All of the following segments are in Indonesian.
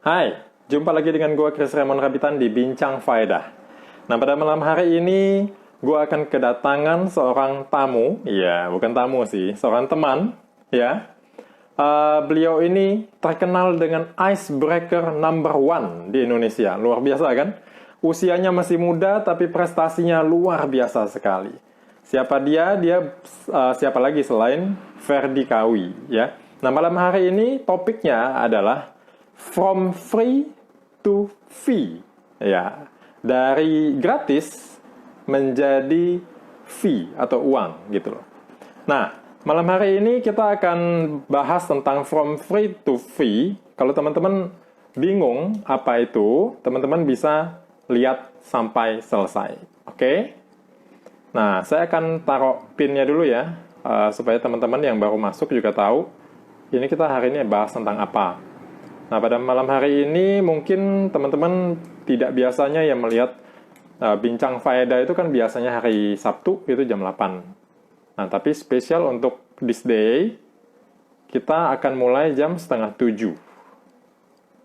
Hai, jumpa lagi dengan gue Chris Raymond Rabitan di Bincang Faedah. Nah, pada malam hari ini gue akan kedatangan seorang tamu, ya bukan tamu sih, seorang teman, ya. Beliau ini terkenal dengan icebreaker number one di Indonesia, luar biasa kan? Usianya masih muda tapi prestasinya luar biasa sekali. Siapa dia? Siapa lagi selain Ferdy Kawi, ya. Nah, malam hari ini topiknya adalah from free to fee, ya, dari gratis menjadi fee atau uang gitu loh. Nah, malam hari ini kita akan bahas tentang from free to fee. Kalau teman-teman bingung apa itu, teman-teman bisa lihat sampai selesai. Oke? Nah, saya akan taruh pinnya dulu ya, supaya teman-teman yang baru masuk juga tahu ini kita hari ini bahas tentang apa. Nah, pada malam hari ini mungkin teman-teman tidak biasanya yang melihat Bincang Faedah itu kan biasanya hari Sabtu itu jam 8. Nah, tapi spesial untuk this day, kita akan mulai jam setengah 7.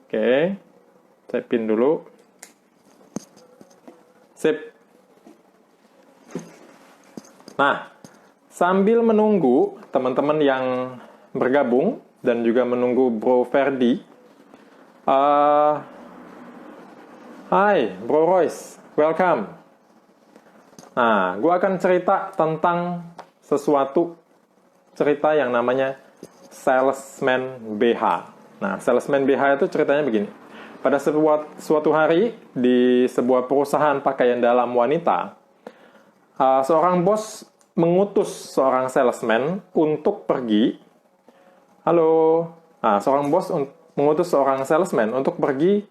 Oke, saya pin dulu. Sip. Nah, sambil menunggu teman-teman yang bergabung dan juga menunggu Bro Ferdy, hai, Bro Royce, welcome. Nah, gue akan cerita tentang cerita yang namanya salesman BH. Nah, salesman BH itu ceritanya begini. Pada suatu hari di sebuah perusahaan pakaian dalam wanita, seorang bos mengutus seorang salesman untuk pergi. Halo, nah, seorang bos mengutus seorang salesman untuk pergi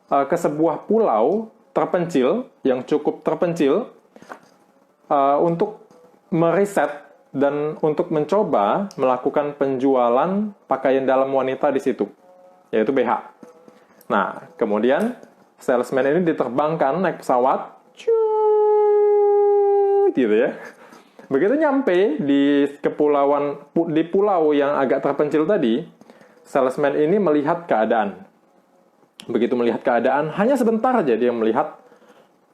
ke sebuah pulau terpencil, yang cukup terpencil, untuk meriset dan untuk mencoba melakukan penjualan pakaian dalam wanita di situ, yaitu BH. Nah, kemudian salesman ini diterbangkan naik pesawat, gitu ya. Begitu nyampe di pulau yang agak terpencil tadi, salesman ini melihat keadaan. Begitu melihat keadaan, hanya sebentar aja dia melihat.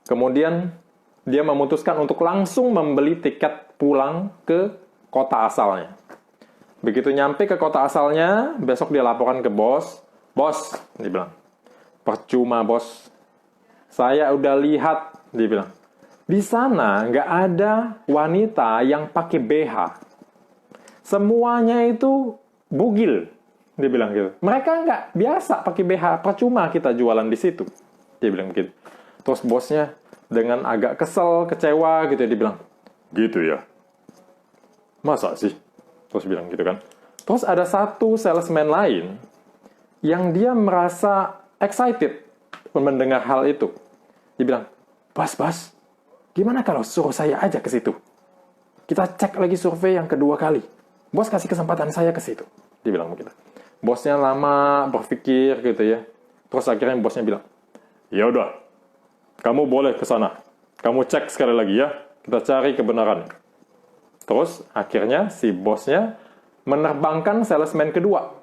Kemudian dia memutuskan untuk langsung membeli tiket pulang ke kota asalnya. Begitu nyampe ke kota asalnya, besok dia laporan ke bos. Bos, dia bilang, percuma bos. Saya udah lihat, dia bilang. Di sana nggak ada wanita yang pakai BH. Semuanya itu bugil. Dia bilang gitu. Mereka nggak biasa pakai BH, percuma kita jualan di situ. Dia bilang gitu. Terus bosnya dengan agak kesel, kecewa gitu, dia bilang, gitu ya? Masa sih? Terus bilang gitu kan. Terus ada satu salesman lain yang dia merasa excited mendengar hal itu. Dia bilang, bos, gimana kalau suruh saya aja ke situ? Kita cek lagi survei yang kedua kali. Bos kasih kesempatan saya ke situ. Dia bilang begitu. Bosnya lama berpikir gitu ya. Terus akhirnya bosnya bilang, ya udah, kamu boleh ke sana. Kamu cek sekali lagi ya. Kita cari kebenaran. Terus akhirnya si bosnya menerbangkan salesman kedua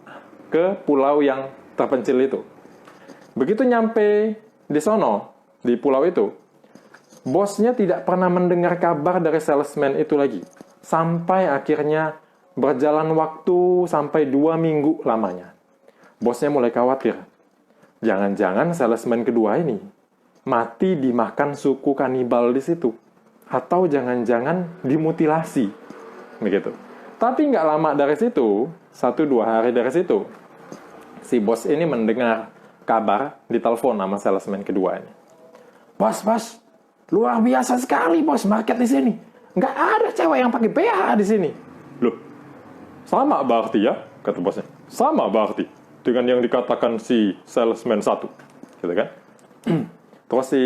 ke pulau yang terpencil itu. Begitu nyampe di sono, di pulau itu, bosnya tidak pernah mendengar kabar dari salesman itu lagi. Sampai akhirnya berjalan waktu sampai 2 minggu lamanya. Bosnya mulai khawatir. Jangan-jangan salesman kedua ini mati dimakan suku kanibal di situ. Atau jangan-jangan dimutilasi. Begitu. Tapi nggak lama dari situ, 1-2 hari dari situ, si bos ini mendengar kabar di telepon sama salesman kedua ini. Bos, luar biasa sekali bos market di sini. Nggak ada cewek yang pakai BH di sini. Loh, sama berarti ya, kata bosnya. Sama berarti dengan yang dikatakan si salesman 1. Gitu kan? Terus si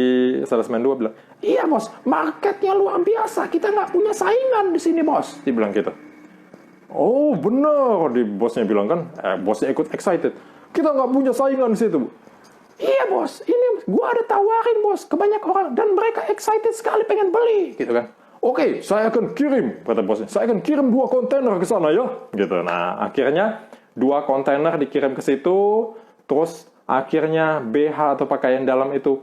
salesman 2 bilang, iya bos, marketnya luar biasa. Kita nggak punya saingan di sini bos. Dia bilang gitu. Oh bener, bosnya bilang kan. Bosnya ikut excited. Kita nggak punya saingan di situ. Iya bos, ini gua ada tawarin bos ke banyak orang. Dan mereka excited sekali pengen beli. Gitu kan. Oke, saya akan kirim, kata bosnya. Saya akan kirim 2 kontainer ke sana ya. Gitu. Nah, akhirnya 2 kontainer dikirim ke situ. Terus Akhirnya BH atau pakaian dalam itu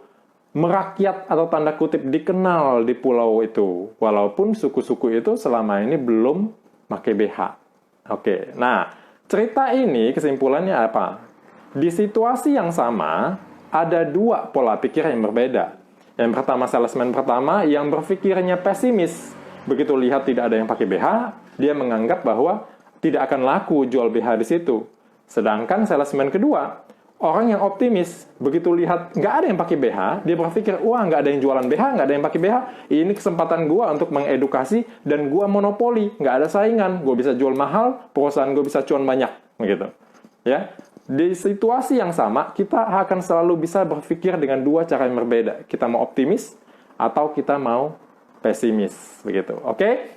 merakyat atau tanda kutip dikenal di pulau itu. Walaupun suku-suku itu selama ini belum pakai BH. Oke, nah cerita ini kesimpulannya apa? Di situasi yang sama, ada dua pola pikir yang berbeda. Yang pertama, salesman pertama yang berpikirnya pesimis. Begitu lihat tidak ada yang pakai BH, dia menganggap bahwa tidak akan laku jual BH di situ. Sedangkan salesman kedua, orang yang optimis, begitu lihat nggak ada yang pakai BH, dia berpikir, wah nggak ada yang jualan BH, nggak ada yang pakai BH, ini kesempatan gua untuk mengedukasi dan gua monopoli, nggak ada saingan, gua bisa jual mahal, perusahaan gua bisa cuan banyak, begitu. Ya, di situasi yang sama, kita akan selalu bisa berpikir dengan dua cara yang berbeda. Kita mau optimis atau kita mau pesimis, begitu. Oke?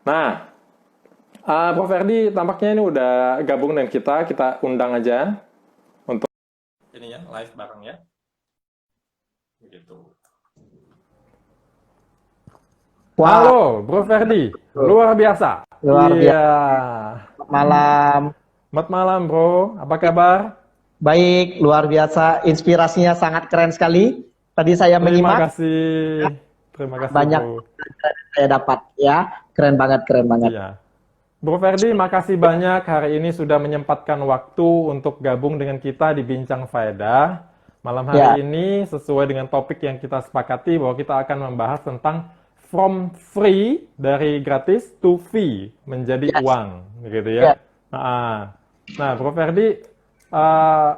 Nah, Bro Ferdi tampaknya ini udah gabung dengan kita undang aja. Ini ya, live bareng ya. Begitu. Wow. Halo, Bro Ferdi. Luar biasa. Luar biasa. Iya. Selamat malam. Selamat malam, Bro. Apa kabar? Baik, luar biasa. Inspirasinya sangat keren sekali. Tadi saya Terima menyimak. kasih. Terima kasih, Banyak Bro. saya dapat ya. Keren banget, keren banget. Iya. Bro Ferdi, makasih banyak hari ini sudah menyempatkan waktu untuk gabung dengan kita di Bincang Faedah. Malam hari ini sesuai dengan topik yang kita sepakati bahwa kita akan membahas tentang from free dari gratis to fee menjadi uang, gitu ya. Nah, Bro Ferdi,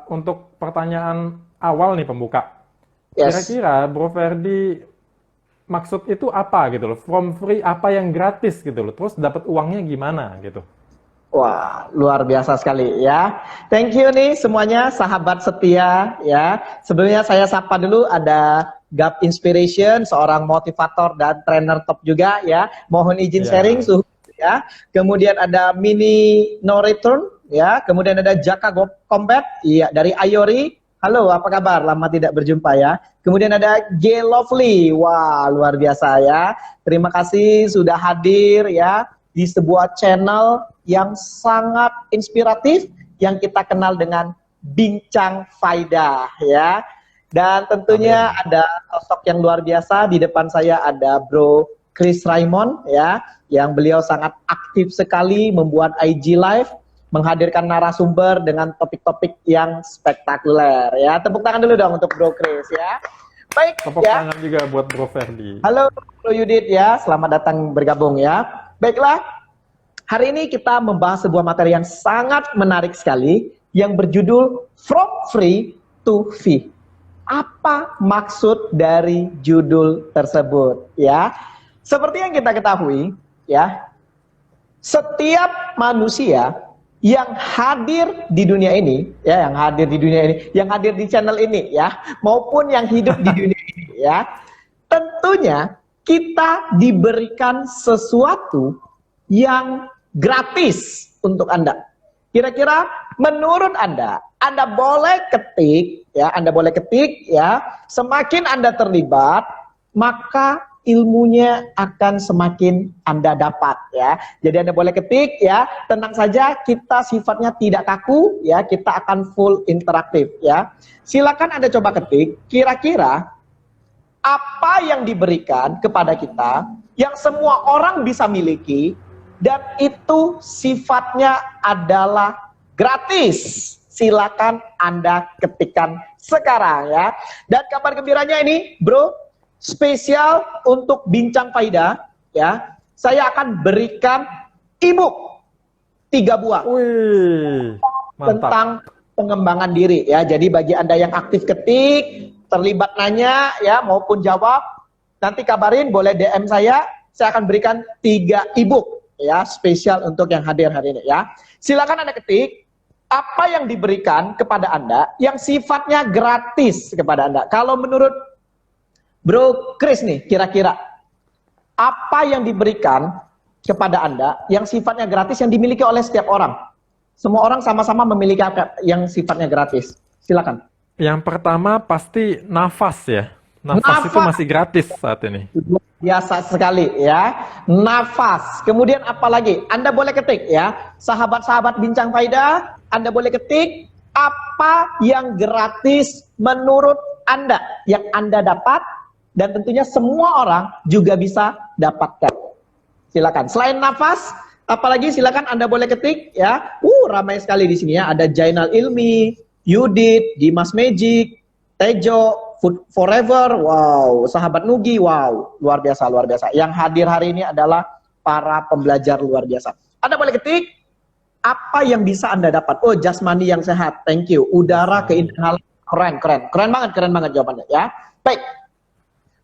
untuk pertanyaan awal nih pembuka, kira-kira Bro Ferdi maksud itu apa gitu loh? From free apa yang gratis gitu loh? Terus dapat uangnya gimana gitu? Wah, luar biasa sekali ya. Thank you nih semuanya sahabat setia ya. Sebelumnya saya sapa dulu ada Gap Inspiration, seorang motivator dan trainer top juga ya. Mohon izin sharing suhu ya. Kemudian ada Mini No Return ya. Kemudian ada Jaka Combat iya dari Ayori. Halo, apa kabar? Lama tidak berjumpa ya. Kemudian ada G Lovely. Wah, luar biasa ya. Terima kasih sudah hadir ya di sebuah channel yang sangat inspiratif yang kita kenal dengan Bincang Faedah ya. Dan tentunya ada sosok yang luar biasa. Di depan saya ada Bro Chris Raymond ya, yang beliau sangat aktif sekali membuat IG Live, menghadirkan narasumber dengan topik-topik yang spektakuler ya. Tepuk tangan dulu dong untuk Bro Chris ya. Baik Tepuk ya. tangan juga buat Bro Ferdi. Halo Bro Yudit ya, selamat datang bergabung ya. Baiklah, hari ini kita membahas sebuah materi yang sangat menarik sekali yang berjudul From Free to Fee. Apa maksud dari judul tersebut ya? Seperti yang kita ketahui ya, setiap manusia yang hadir di dunia ini, ya, yang hadir di dunia ini, yang hadir di channel ini, ya, maupun yang hidup di dunia ini, ya, tentunya kita diberikan sesuatu yang gratis untuk Anda. Kira-kira menurut Anda boleh ketik, ya, semakin Anda terlibat, maka ilmunya akan semakin Anda dapat ya. Jadi Anda boleh ketik ya, tenang saja, kita sifatnya tidak kaku ya, kita akan full interaktif ya. Silakan Anda coba ketik, kira-kira apa yang diberikan kepada kita yang semua orang bisa miliki dan itu sifatnya adalah gratis. Silakan Anda ketikkan sekarang ya. Dan kabar gembiranya ini, Bro, spesial untuk Bincang Faedah ya, saya akan berikan e-book 3 buah. Wih, mantap. Tentang pengembangan diri ya. Jadi bagi Anda yang aktif ketik, terlibat nanya ya maupun jawab, nanti kabarin, boleh DM saya akan berikan 3 e-book ya, spesial untuk yang hadir hari ini ya. Silakan Anda ketik apa yang diberikan kepada Anda yang sifatnya gratis kepada Anda. Kalau menurut Bro Chris nih, kira-kira apa yang diberikan kepada Anda yang sifatnya gratis yang dimiliki oleh setiap orang? Semua orang sama-sama memiliki yang sifatnya gratis. Silakan. Yang pertama pasti nafas ya. Nafas itu masih gratis saat ini. Biasa sekali ya. Nafas. Kemudian apa lagi? Anda boleh ketik ya. Sahabat-sahabat Bincang Faedah, Anda boleh ketik apa apa yang gratis menurut Anda, yang Anda dapat, dan tentunya semua orang juga bisa dapatkan. Silakan. Selain nafas, apalagi silakan Anda boleh ketik ya. Ramai sekali di sini ya. Ada Jainal Ilmi, Yudit, Dimas Magic, Tejo, Food Forever, wow, Sahabat Nugi, wow, luar biasa, luar biasa. Yang hadir hari ini adalah para pembelajar luar biasa. Anda boleh ketik apa yang bisa Anda dapat. Oh, jasmani yang sehat, thank you. Udara keindahan, keren banget jawabannya ya. Baik,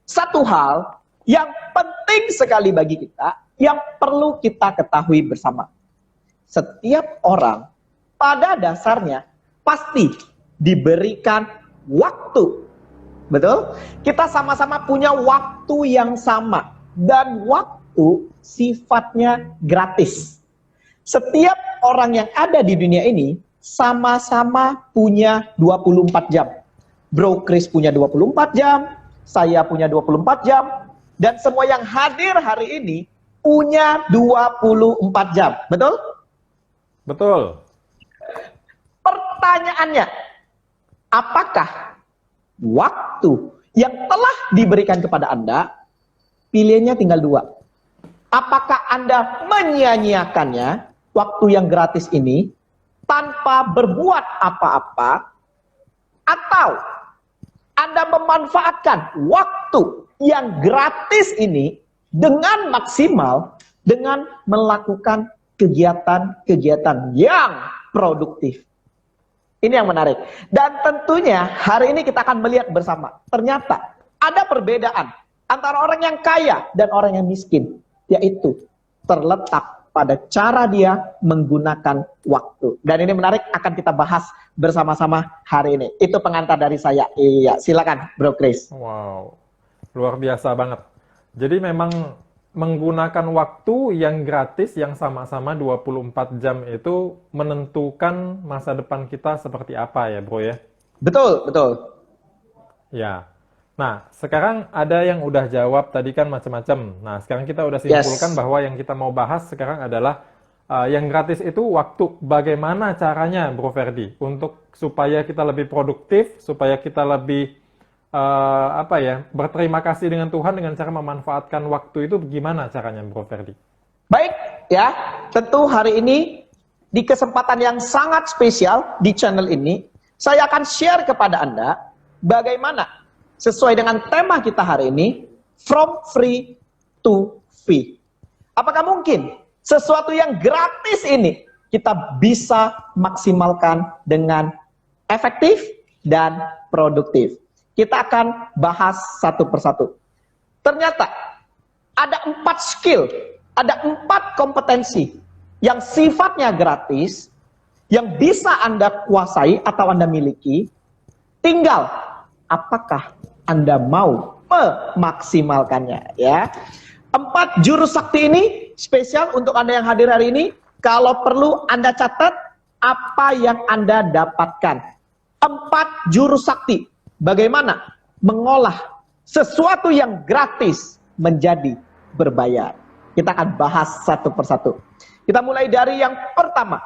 satu hal yang penting sekali bagi kita, yang perlu kita ketahui bersama. Setiap orang pada dasarnya pasti diberikan waktu. Betul? Kita sama-sama punya waktu yang sama. Dan waktu sifatnya gratis. Setiap orang yang ada di dunia ini sama-sama punya 24 jam. Bro Chris punya 24 jam, saya punya 24 jam, dan semua yang hadir hari ini punya 24 jam. Betul? Betul. Pertanyaannya, apakah waktu yang telah diberikan kepada Anda, pilihannya tinggal dua. Apakah Anda menyia-nyiakannya, waktu yang gratis ini, tanpa berbuat apa-apa, atau Anda memanfaatkan waktu yang gratis ini dengan maksimal, dengan melakukan kegiatan-kegiatan yang produktif. Ini yang menarik. Dan tentunya hari ini kita akan melihat bersama, ternyata ada perbedaan antara orang yang kaya dan orang yang miskin, yaitu terletak pada cara dia menggunakan waktu. Dan ini menarik, akan kita bahas bersama-sama hari ini. Itu pengantar dari saya. Iya, silakan Bro Chris. Wow, luar biasa banget. Jadi memang menggunakan waktu yang gratis, yang sama-sama 24 jam itu menentukan masa depan kita seperti apa ya Bro ya? Betul, betul. Ya. Nah, sekarang ada yang udah jawab tadi kan macam-macam. Nah, sekarang kita udah simpulkan bahwa yang kita mau bahas sekarang adalah yang gratis itu waktu. Bagaimana caranya, Bro Ferdi, untuk supaya kita lebih produktif, supaya kita lebih berterima kasih dengan Tuhan dengan cara memanfaatkan waktu itu, gimana caranya, Bro Ferdi? Baik, ya. Tentu hari ini di kesempatan yang sangat spesial di channel ini, saya akan share kepada Anda bagaimana sesuai dengan tema kita hari ini, from free to fee. Apakah mungkin sesuatu yang gratis ini kita bisa maksimalkan dengan efektif dan produktif? Kita akan bahas satu persatu. Ternyata ada 4 skill, ada 4 kompetensi yang sifatnya gratis, yang bisa Anda kuasai atau Anda miliki. Tinggal apakah Anda mau memaksimalkannya ya. 4 jurus sakti ini spesial untuk Anda yang hadir hari ini. Kalau perlu Anda catat apa yang Anda dapatkan. 4 jurus sakti. Bagaimana mengolah sesuatu yang gratis menjadi berbayar. Kita akan bahas satu persatu. Kita mulai dari yang pertama,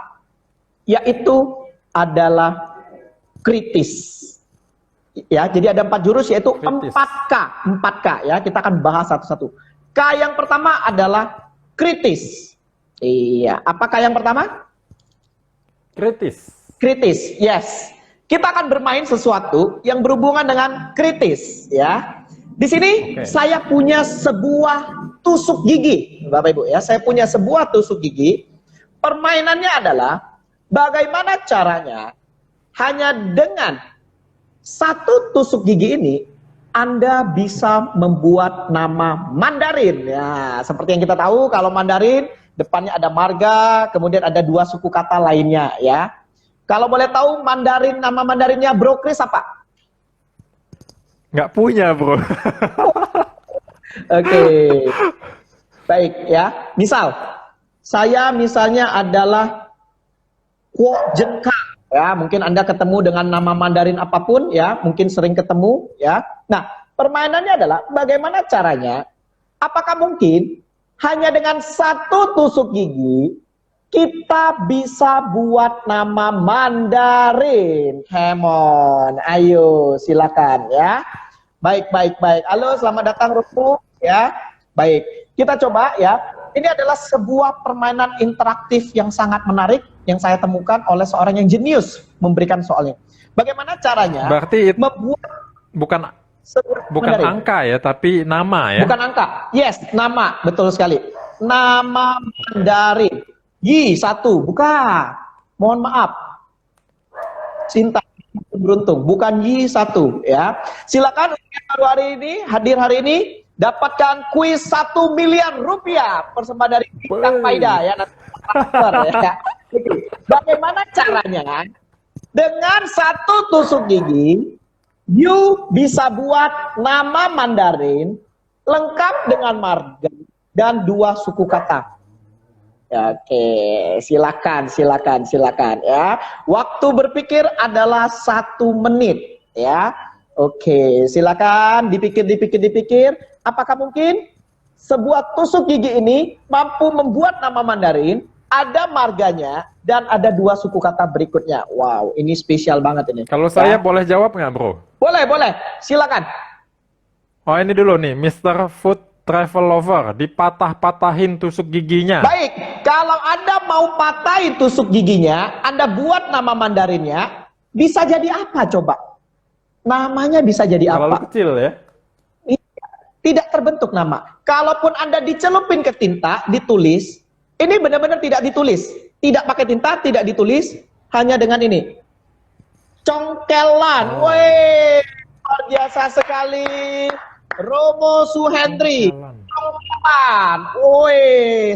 yaitu adalah kritis. Ya, jadi ada 4 jurus, yaitu 4K. 4K ya, kita akan bahas satu-satu. K yang pertama adalah kritis. Iya, apakah yang pertama? Kritis. Kritis, yes. Kita akan bermain sesuatu yang berhubungan dengan kritis ya. Di sini saya punya sebuah tusuk gigi, Bapak Ibu ya. Saya punya sebuah tusuk gigi. Permainannya adalah bagaimana caranya hanya dengan satu tusuk gigi ini Anda bisa membuat nama Mandarin. Ya, seperti yang kita tahu kalau Mandarin depannya ada marga, kemudian ada 2 suku kata lainnya ya. Kalau boleh tahu Mandarin, nama Mandarinnya Bro Chris apa? Nggak punya, Bro. Oke. Baik ya. Misal, saya misalnya adalah Kuo Jenka. Ya, mungkin Anda ketemu dengan nama Mandarin apapun ya, mungkin sering ketemu ya. Nah, permainannya adalah bagaimana caranya, apakah mungkin hanya dengan satu tusuk gigi kita bisa buat nama Mandarin. Come on, ayo silakan ya. Baik. Halo, selamat datang Rupu ya. Baik, kita coba ya. Ini adalah sebuah permainan interaktif yang sangat menarik yang saya temukan oleh seorang yang jenius memberikan soalnya. Bagaimana caranya Berarti membuat bukan sebuah bukan Mandarin? angka ya, tapi nama ya. Bukan angka. Yes, nama, betul sekali. Nama Mandarin. Yi satu, bukan. Mohon maaf. Sinta beruntung, bukan Yi satu ya. Silakan yang baru hari ini, hadir hari ini, dapatkan kuis 1 miliar rupiah persembahan dari Bintang Faida ya. Ya. Bagaimana caranya? Dengan satu tusuk gigi, you bisa buat nama Mandarin lengkap dengan marga dan 2 suku kata. Ya, oke, silakan ya. Waktu berpikir adalah 1 menit ya. Oke, silakan dipikir. Apakah mungkin sebuah tusuk gigi ini mampu membuat nama Mandarin, ada marganya, dan ada 2 suku kata berikutnya? Wow, ini spesial banget ini. Kalau saya boleh jawab nggak, bro? Boleh, silakan. Oh, ini dulu nih, Mr. Food Travel Lover, dipatah-patahin tusuk giginya. Baik, kalau Anda mau patahin tusuk giginya, Anda buat nama Mandarinnya, bisa jadi apa coba? Namanya bisa jadi Terlalu apa? kecil ya. Tidak terbentuk nama. Kalaupun Anda dicelupin ke tinta, ditulis, ini benar-benar tidak ditulis. Tidak pakai tinta, tidak ditulis, hanya dengan ini. Congkelan. Woi, luar biasa sekali. Romo Suhendri. Congkelan. Woi,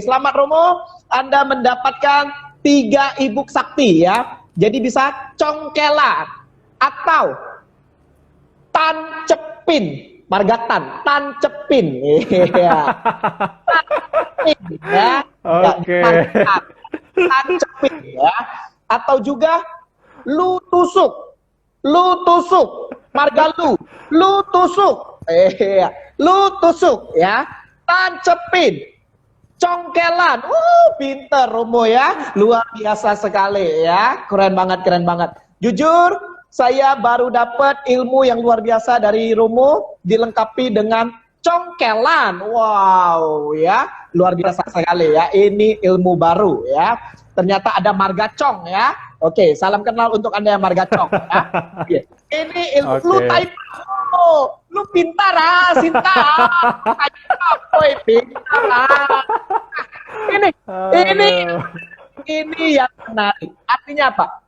selamat Romo. Anda mendapatkan 3 e-book sakti ya. Jadi bisa congkelan atau tancepin. Margatan, tancepin. Ya. Ya. Oke. Tancepin ya. Atau juga lu tusuk, marga lu tusuk, lu tusuk ya, tancepin, congkelan, pinter Romo ya, luar biasa sekali ya, keren banget. Jujur, saya baru dapat ilmu yang luar biasa dari Romo, dilengkapi dengan congkelan. Wow ya, luar biasa sekali ya. Ini ilmu baru ya. Ternyata ada marga cong ya. Oke, salam kenal untuk Anda yang marga cong ya. Ini ilmu lu typo. Lu pintar Sinta. Woi, pintar. Ini yang menarik. Artinya apa?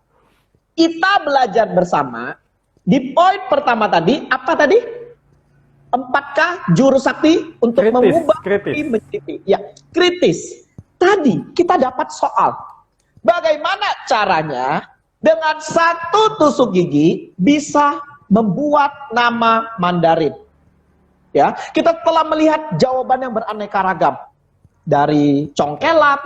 Kita belajar bersama di poin pertama tadi, apa tadi? 4K jurus sakti untuk mengubah menjadi kritis. Tadi kita dapat soal. Bagaimana caranya dengan 1 tusuk gigi bisa membuat nama Mandarin? Ya, kita telah melihat jawaban yang beraneka ragam. Dari congkelan,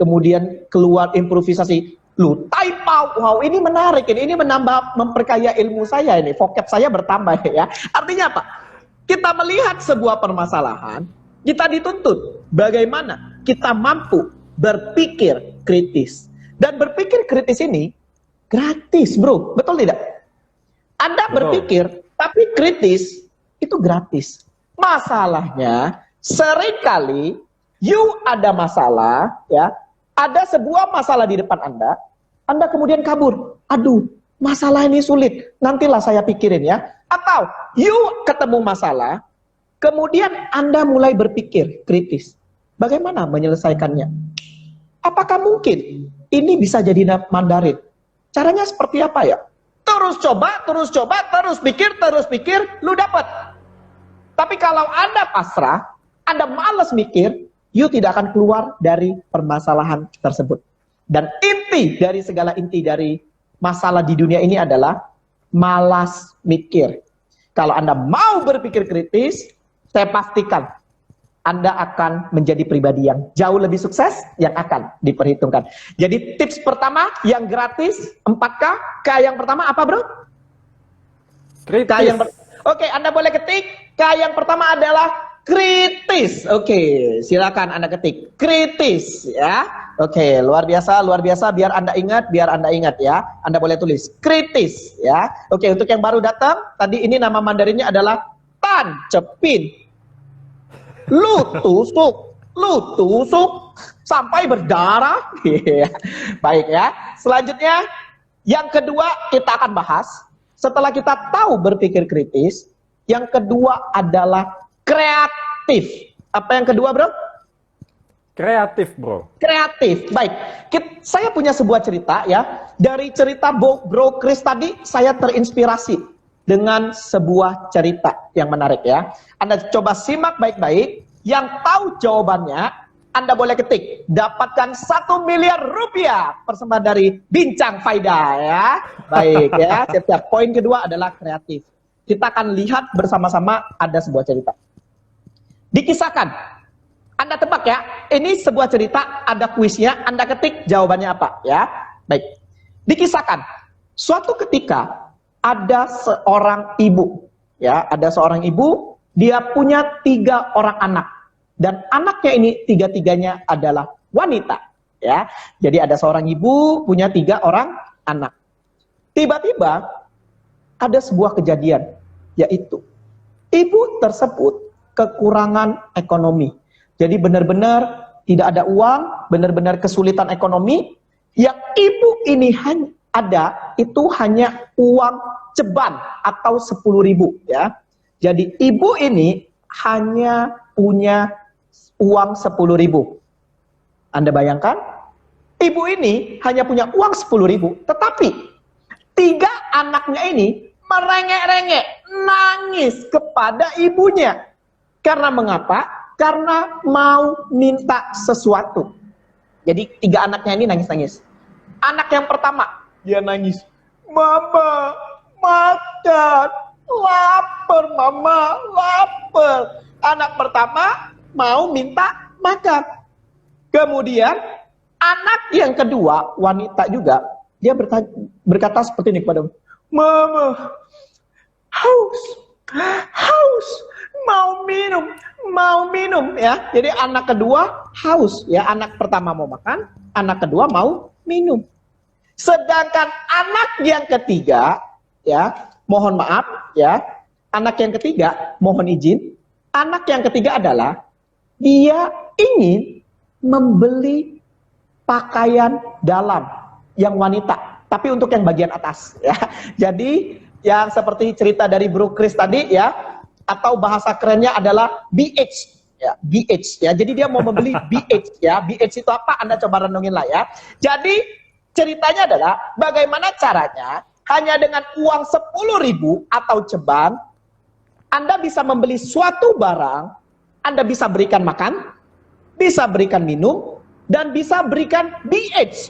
kemudian keluar improvisasi lu taipau. Wow, ini menarik ini menambah, memperkaya ilmu saya ini, vocab saya bertambah ya. Artinya apa? Kita melihat sebuah permasalahan, kita dituntut bagaimana kita mampu berpikir kritis. Dan berpikir kritis ini gratis, bro. Betul tidak? Anda berpikir, tapi kritis itu gratis. Masalahnya, seringkali you ada masalah, ya, ada sebuah masalah di depan Anda kemudian kabur. Aduh, masalah ini sulit, nantilah saya pikirin ya. Atau you ketemu masalah, kemudian Anda mulai berpikir kritis. Bagaimana menyelesaikannya? Apakah mungkin ini bisa jadi Mandarin? Caranya seperti apa ya? Terus coba, terus pikir, lu dapat. Tapi kalau Anda pasrah, Anda malas mikir, you tidak akan keluar dari permasalahan tersebut. Dan inti dari segala inti dari masalah di dunia ini adalah malas mikir. Kalau Anda mau berpikir kritis, saya pastikan Anda akan menjadi pribadi yang jauh lebih sukses yang akan diperhitungkan. Jadi tips pertama yang gratis 4K. K yang pertama apa, bro? Kritis. Oke, Anda boleh ketik. K yang pertama adalah kritis. Oke, silakan Anda ketik kritis ya. Oke, luar biasa, luar biasa. Biar Anda ingat ya. Anda boleh tulis kritis ya. Oke, untuk yang baru datang, tadi ini nama Mandarinnya adalah Tan Cepin. Lu tusuk sampai berdarah. Baik ya. Selanjutnya, yang kedua kita akan bahas. Setelah kita tahu berpikir kritis, yang kedua adalah kreatif. Apa yang kedua, bro? Kreatif, bro. Kreatif. Baik, saya punya sebuah cerita ya. Dari cerita Bro Chris tadi, saya terinspirasi dengan sebuah cerita yang menarik ya. Anda coba simak baik-baik. Yang tahu jawabannya, Anda boleh ketik. Dapatkan 1 miliar rupiah persembahan dari Bincang Faida ya. Baik ya. Setiap poin kedua adalah kreatif. Kita akan lihat bersama-sama ada sebuah cerita. Dikisahkan. Anda tebak ya, ini sebuah cerita, ada kuisnya, Anda ketik jawabannya apa ya. Baik, dikisahkan, suatu ketika ada seorang ibu, ya, ada seorang ibu, dia punya 3 orang anak, dan anaknya ini 3-tiganya adalah wanita, ya. Jadi ada seorang ibu punya 3 orang anak. Tiba-tiba ada sebuah kejadian, yaitu ibu tersebut kekurangan ekonomi. Jadi benar-benar tidak ada uang, benar-benar kesulitan ekonomi. Yang ibu ini ada itu hanya uang ceban atau 10.000 ya. Jadi ibu ini hanya punya uang 10.000. Anda bayangkan? Ibu ini hanya punya uang 10.000, tetapi 3 anaknya ini merengek-rengek, nangis kepada ibunya. Karena mengapa? Karena mau minta sesuatu. Jadi 3 anaknya ini nangis-nangis. Anak yang pertama, dia nangis. Mama, makan. Lapar, mama, lapar. Anak pertama mau minta makan. Kemudian, anak yang kedua, wanita juga, dia berkata seperti ini kepada Mama, haus, mau minum ya. Jadi anak kedua haus ya, anak pertama mau makan, anak kedua mau minum. Sedangkan anak yang ketiga ya, mohon maaf ya, anak yang ketiga mohon izin, anak yang ketiga adalah dia ingin membeli pakaian dalam yang wanita, tapi untuk yang bagian atas ya. Jadi yang seperti cerita dari Bro Chris tadi ya, atau bahasa kerennya adalah BH ya, BH ya. Jadi dia mau membeli BH ya. BH itu apa? Anda coba renungin lah ya. Jadi ceritanya adalah bagaimana caranya hanya dengan uang 10.000 atau ceban Anda bisa membeli suatu barang, Anda bisa berikan makan, bisa berikan minum, dan bisa berikan BH.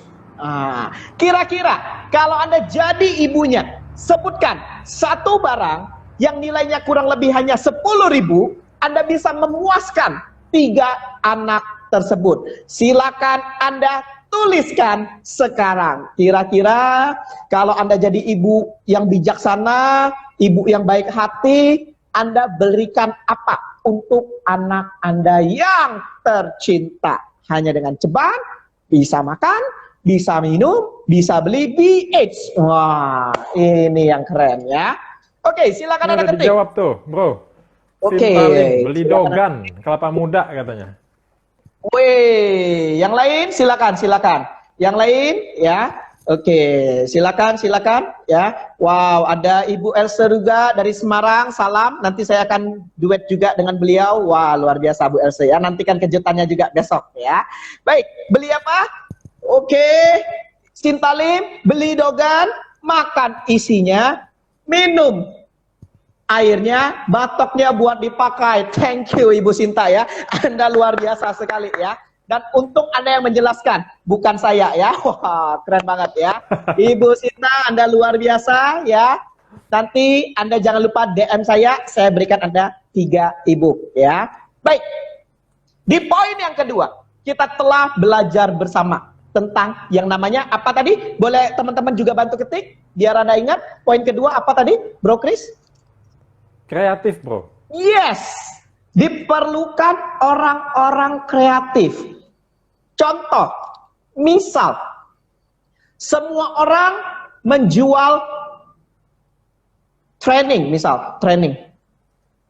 Kira-kira kalau Anda jadi ibunya, sebutkan satu barang yang nilainya kurang lebih hanya 10.000, Anda bisa memuaskan 3 anak tersebut. Silakan Anda tuliskan sekarang. Kira-kira kalau Anda jadi ibu yang bijaksana, ibu yang baik hati, Anda berikan apa untuk anak Anda yang tercinta? Hanya dengan ceban, bisa makan, bisa minum, bisa beli BH. Wah, ini yang keren ya. Oke, silakan Anda ketik. Dijawab tuh, bro. Oke, Sintalim, beli silakan. dogan, kelapa muda katanya. Wih, yang lain silakan. Yang lain ya. Oke, silakan ya. Wow, ada Ibu Elsa juga dari Semarang. Salam. Nanti saya akan duet juga dengan beliau. Wah, luar biasa Bu Elsa ya. Nantikan kejutannya juga besok ya. Baik, beli apa? Oke. Sintalim, beli dogan, makan isinya, minum airnya, batoknya buat dipakai. Thank you Ibu Sinta ya. Anda luar biasa sekali ya. Dan untung Anda yang menjelaskan, bukan saya ya. Wah, keren banget ya. Ibu Sinta, Anda luar biasa ya. Nanti Anda jangan lupa DM saya berikan Anda 3 ebook ya. Baik. Di poin yang kedua, kita telah belajar bersama tentang yang namanya apa tadi? Boleh teman-teman juga bantu ketik biar Anda ingat. Poin kedua apa tadi, Bro Chris? Kreatif, bro. Yes, diperlukan orang-orang kreatif. Contoh, Misal, semua orang menjual training, misal, training.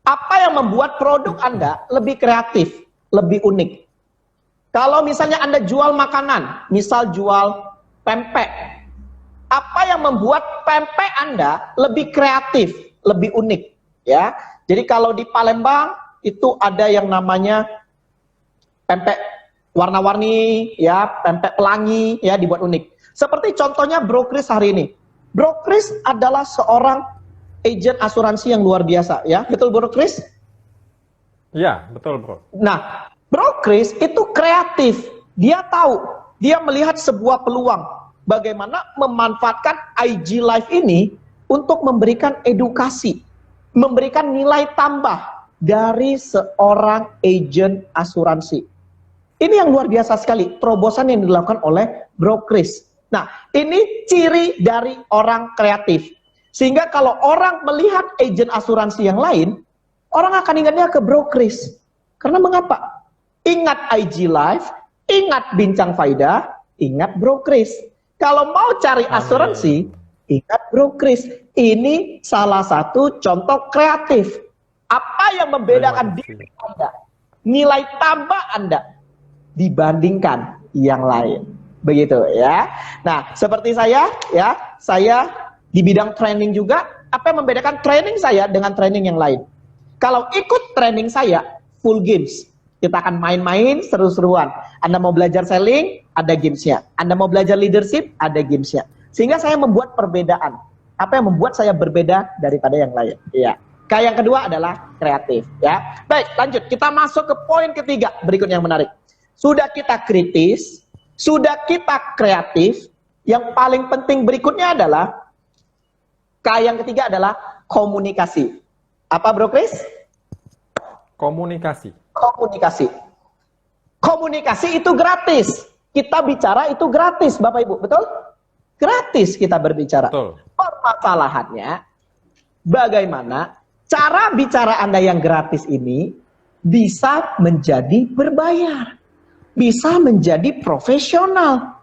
Apa yang membuat produk Anda lebih kreatif, lebih unik? Kalau misalnya Anda jual makanan, misal jual pempek, apa yang membuat pempek Anda lebih kreatif, lebih unik? Ya, jadi kalau di Palembang itu ada yang namanya pempek warna-warni, ya, pempek pelangi, ya, dibuat unik. Seperti contohnya Bro Kris hari ini. Bro Kris adalah seorang agen asuransi yang luar biasa, ya, betul Bro Kris? Ya, betul bro. Nah, Bro Kris itu kreatif. Dia tahu, dia melihat sebuah peluang. Bagaimana memanfaatkan IG Live ini untuk memberikan edukasi, memberikan nilai tambah dari seorang agen asuransi. Ini yang luar biasa sekali, terobosan yang dilakukan oleh Bro Kris. Nah, ini ciri dari orang kreatif. Sehingga kalau orang melihat agen asuransi yang lain, orang akan ingatnya ke Bro Kris. Karena mengapa? Ingat IG Live, ingat Bincang Faedah, ingat Bro Kris. Kalau mau cari asuransi, ingat Bro Kris. Ini salah satu contoh kreatif. Apa yang membedakan diri Anda, nilai tambah Anda dibandingkan yang lain. Begitu ya. Nah, seperti saya, ya, saya di bidang training juga. Apa yang membedakan training saya dengan training yang lain? Kalau ikut training saya, full games. Kita akan main-main seru-seruan. Anda mau belajar selling, ada gamesnya. Anda mau belajar leadership, ada gamesnya. Sehingga saya membuat perbedaan. Apa yang membuat saya berbeda daripada yang lain? Ya. Kayak yang kedua adalah kreatif. Ya. Baik, lanjut. Kita masuk ke poin ketiga. Berikut yang menarik. Sudah kita kritis, sudah kita kreatif. Yang paling penting berikutnya adalah, yang ketiga adalah komunikasi. Apa Bro Kris? Komunikasi. Komunikasi. Komunikasi itu gratis. Kita bicara itu gratis, Bapak Ibu, betul? Gratis kita berbicara. Betul. Permasalahannya, bagaimana cara bicara Anda yang gratis ini bisa menjadi berbayar, bisa menjadi profesional.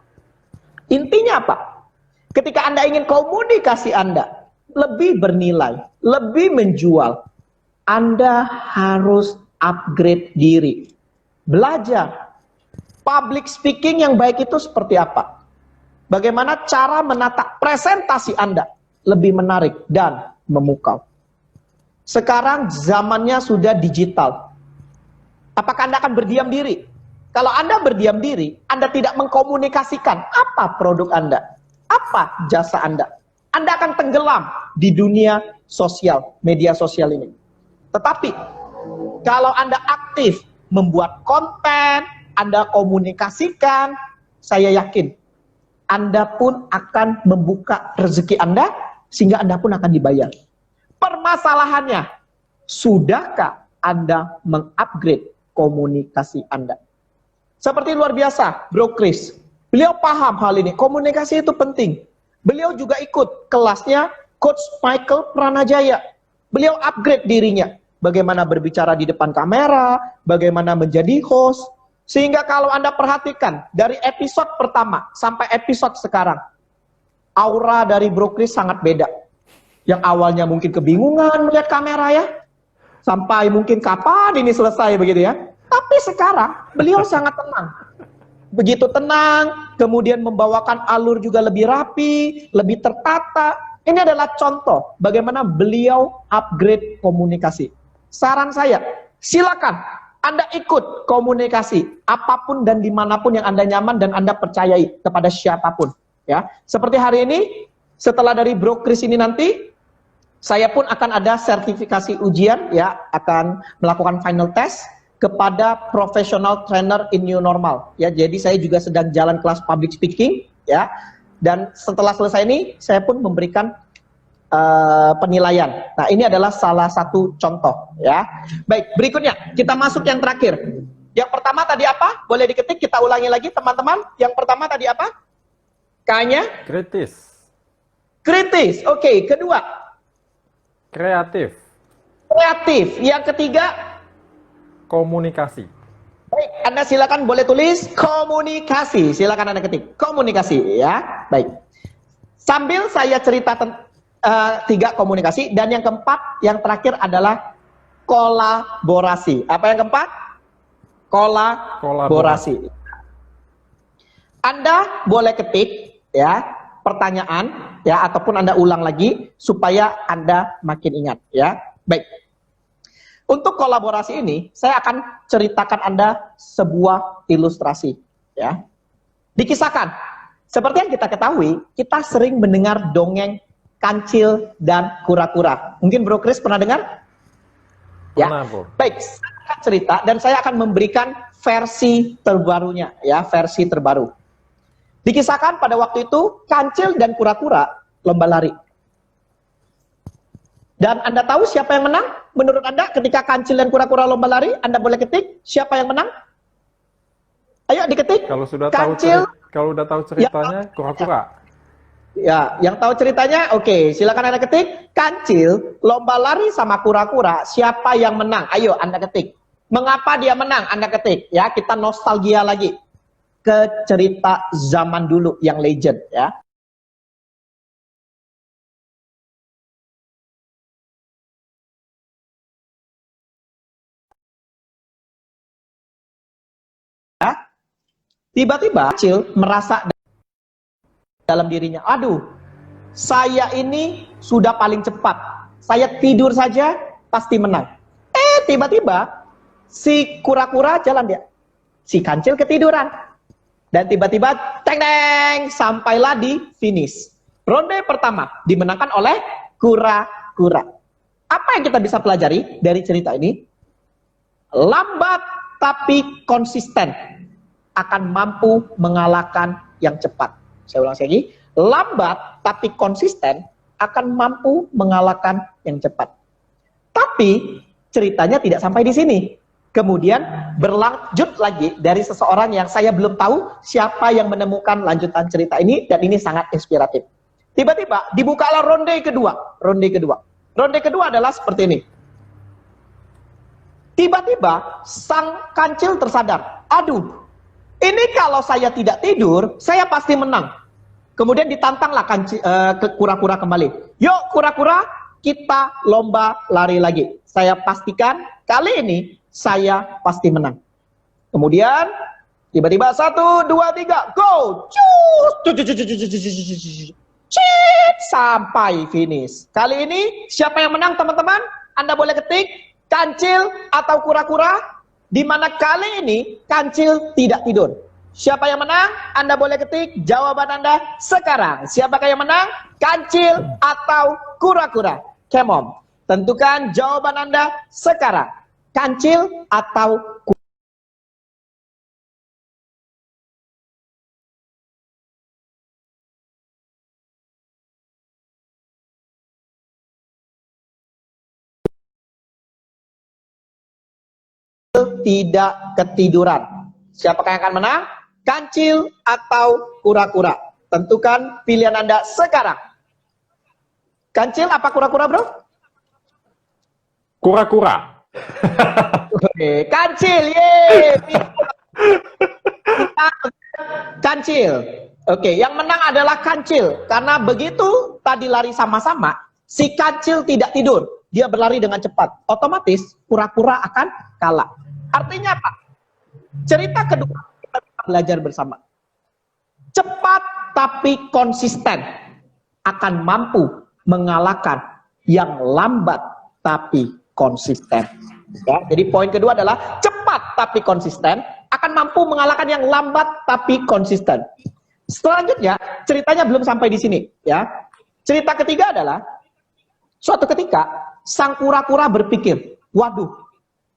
Intinya apa? Ketika Anda ingin komunikasi Anda lebih bernilai, lebih menjual, Anda harus upgrade diri. Belajar. Public speaking yang baik itu seperti apa? Bagaimana cara menata presentasi Anda lebih menarik dan memukau. Sekarang zamannya sudah digital. Apakah Anda akan berdiam diri? Kalau Anda berdiam diri, Anda tidak mengkomunikasikan apa produk Anda, apa jasa Anda. Anda akan tenggelam di dunia sosial, media sosial ini. Tetapi, kalau Anda aktif membuat konten, Anda komunikasikan, saya yakin Anda pun akan membuka rezeki Anda, sehingga Anda pun akan dibayar. Permasalahannya, sudahkah Anda mengupgrade komunikasi Anda? Seperti luar biasa, Bro Kris. Beliau paham hal ini, komunikasi itu penting. Beliau juga ikut kelasnya Coach Michael Pranajaya. Beliau upgrade dirinya. Bagaimana berbicara di depan kamera, bagaimana menjadi host. Sehingga kalau Anda perhatikan, dari episode pertama sampai episode sekarang, aura dari Bro Kris sangat beda. Yang awalnya mungkin kebingungan melihat kamera ya, sampai mungkin kapan ini selesai begitu ya. Tapi sekarang beliau sangat tenang. Begitu tenang, kemudian membawakan alur juga lebih rapi, lebih tertata. Ini adalah contoh bagaimana beliau upgrade komunikasi. Saran saya, silakan Anda ikut komunikasi apapun dan dimanapun yang Anda nyaman dan Anda percayai kepada siapapun. Ya, seperti hari ini, setelah dari Bro Kris ini nanti, saya pun akan ada sertifikasi ujian, ya, akan melakukan final test kepada professional trainer in new normal. Ya, jadi saya juga sedang jalan kelas public speaking, ya. Dan setelah selesai ini, saya pun memberikan penilaian. Nah, ini adalah salah satu contoh, ya. Baik, berikutnya kita masuk yang terakhir. Yang pertama tadi apa? Boleh diketik, kita ulangi lagi, teman-teman. Yang pertama tadi apa? K-nya? Kritis. Kritis. Oke, kedua. Kreatif. Kreatif. Yang ketiga? Komunikasi. Baik, Anda silakan boleh tulis komunikasi. Silakan Anda ketik komunikasi ya. Baik. Sambil saya cerita 3 komunikasi dan yang keempat, yang terakhir adalah kolaborasi. Apa yang keempat? Kolaborasi. Anda boleh ketik ya pertanyaan ya ataupun Anda ulang lagi supaya Anda makin ingat ya. Baik. Untuk kolaborasi ini, saya akan ceritakan Anda sebuah ilustrasi. Ya. Dikisahkan, seperti yang kita ketahui, kita sering mendengar dongeng kancil dan kura-kura. Mungkin Bro Chris pernah dengar? Ya. Pernah, Bro. Baik, saya akan cerita dan saya akan memberikan versi terbarunya, ya, versi terbaru. Dikisahkan pada waktu itu, kancil dan kura-kura lomba lari. Dan Anda tahu siapa yang menang? Menurut Anda ketika kancil dan kura-kura lomba lari, Anda boleh ketik siapa yang menang? Ayo diketik. Kalau sudah kancil, kalau udah tahu ceritanya, kura-kura. Ya, yang tahu ceritanya, oke, silakan Anda ketik. Kancil lomba lari sama kura-kura, siapa yang menang? Ayo Anda ketik. Mengapa dia menang? Anda ketik. Ya, kita nostalgia lagi ke cerita zaman dulu yang legend, ya. Tiba-tiba Kancil merasa dalam dirinya, aduh, saya ini sudah paling cepat. Saya tidur saja pasti menang. Tiba-tiba si kura-kura jalan dia. Si kancil ketiduran. Dan tiba-tiba teng-teng sampailah di finish. Ronde pertama dimenangkan oleh kura-kura. Apa yang kita bisa pelajari dari cerita ini? Lambat tapi konsisten akan mampu mengalahkan yang cepat. Saya ulang lagi, lambat tapi konsisten akan mampu mengalahkan yang cepat. Tapi ceritanya tidak sampai di sini. Kemudian berlanjut lagi dari seseorang yang saya belum tahu siapa yang menemukan lanjutan cerita ini, dan ini sangat inspiratif. Tiba-tiba dibukalah ronde kedua. Ronde kedua. Ronde kedua adalah seperti ini. Tiba-tiba sang kancil tersadar, aduh, ini kalau saya tidak tidur, saya pasti menang. Kemudian ditantanglah ke kura-kura kembali. Yuk kura-kura, kita lomba lari lagi. Saya pastikan kali ini saya pasti menang. Kemudian tiba-tiba 1, 2, 3, go! Sampai finish. Kali ini siapa yang menang teman-teman? Anda boleh ketik kancil atau kura-kura. Di mana kali ini kancil tidak tidur. Siapa yang menang? Anda boleh ketik jawaban Anda sekarang. Siapakah yang menang? Kancil atau kura-kura? Come on. Tentukan jawaban Anda sekarang. Kancil atau kura-kura? Tidak ketiduran. Siapakah yang akan menang? Kancil atau kura-kura? Tentukan pilihan Anda sekarang. Kancil apa kura-kura, bro? Kura-kura. Oke, kancil, yeay. Kancil. Oke, yang menang adalah kancil. Karena begitu tadi lari sama-sama, si kancil tidak tidur. Dia berlari dengan cepat. Otomatis kura-kura akan kalah. Artinya apa? Cerita kedua kita belajar bersama. Cepat tapi konsisten akan mampu mengalahkan yang lambat tapi konsisten. Ya, jadi poin kedua adalah cepat tapi konsisten akan mampu mengalahkan yang lambat tapi konsisten. Selanjutnya ceritanya belum sampai di sini. Ya, cerita ketiga adalah suatu ketika sang kura-kura berpikir, waduh,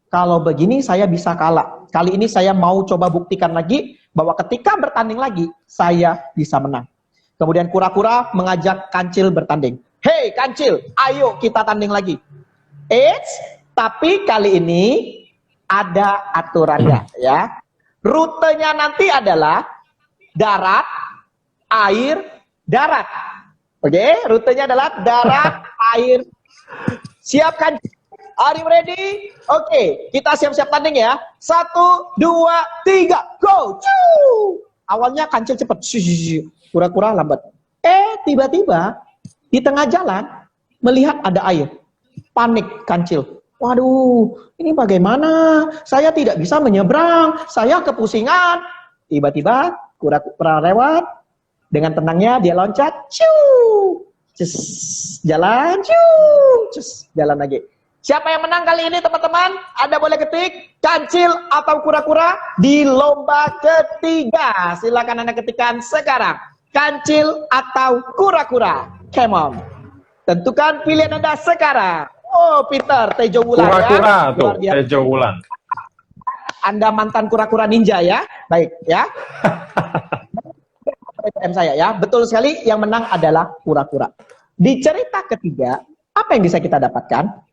kalau begini saya bisa kalah. Kali ini saya mau coba buktikan lagi bahwa ketika bertanding lagi, saya bisa menang. Kemudian kura-kura mengajak kancil bertanding. Hei kancil, ayo kita tanding lagi. Tapi kali ini ada aturannya ya. Rutenya nanti adalah darat, air, darat. Oke, rutenya adalah darat, air. Siapkan Are you ready? Oke, kita siap-siap tanding ya. 1, 2, 3, go! Ciu! Awalnya Kancil cepet, kura-kura lambat. Tiba-tiba di tengah jalan melihat ada air. Panik Kancil. Waduh, ini bagaimana? Saya tidak bisa menyeberang. Saya kepusingan. Tiba-tiba kura-kura lewat. Dengan tenangnya dia loncat. Ciu! Cus, jalan. Ciu! Cus, jalan lagi. Siapa yang menang kali ini teman-teman? Anda boleh ketik Kancil atau kura-kura di lomba ketiga. Silakan Anda ketikkan sekarang. Kancil atau kura-kura. Come on. Tentukan pilihan Anda sekarang. Oh, Peter, Tejo Wulan Kura-kura ya. tuh, Tejo Wulan. Anda mantan kura-kura ninja ya. Baik ya. Saya ya. Betul sekali, yang menang adalah kura-kura. Di cerita ketiga, apa yang bisa kita dapatkan?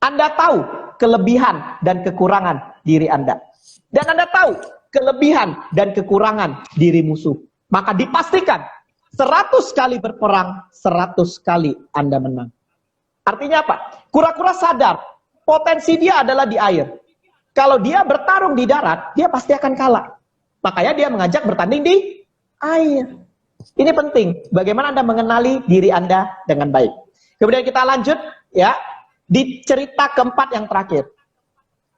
Anda tahu kelebihan dan kekurangan diri Anda. Dan Anda tahu kelebihan dan kekurangan diri musuh. Maka dipastikan 100 kali berperang, 100 kali Anda menang. Artinya apa? Kura-kura sadar potensi dia adalah di air. Kalau dia bertarung di darat, dia pasti akan kalah. Makanya dia mengajak bertanding di air. Ini penting. Bagaimana Anda mengenali diri Anda dengan baik. Kemudian kita lanjut ya. Di cerita keempat yang terakhir.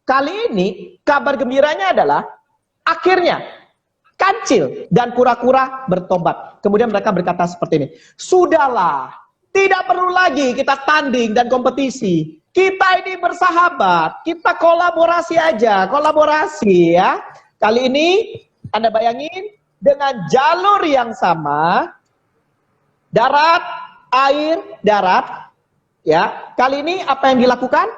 Kali ini kabar gembiranya adalah akhirnya Kancil dan kura-kura bertobat. Kemudian mereka berkata seperti ini. Sudahlah, tidak perlu lagi kita tanding dan kompetisi. Kita ini bersahabat, kita kolaborasi aja, kolaborasi ya. Kali ini Anda bayangin dengan jalur yang sama, darat, air, darat. Ya, kali ini apa yang dilakukan?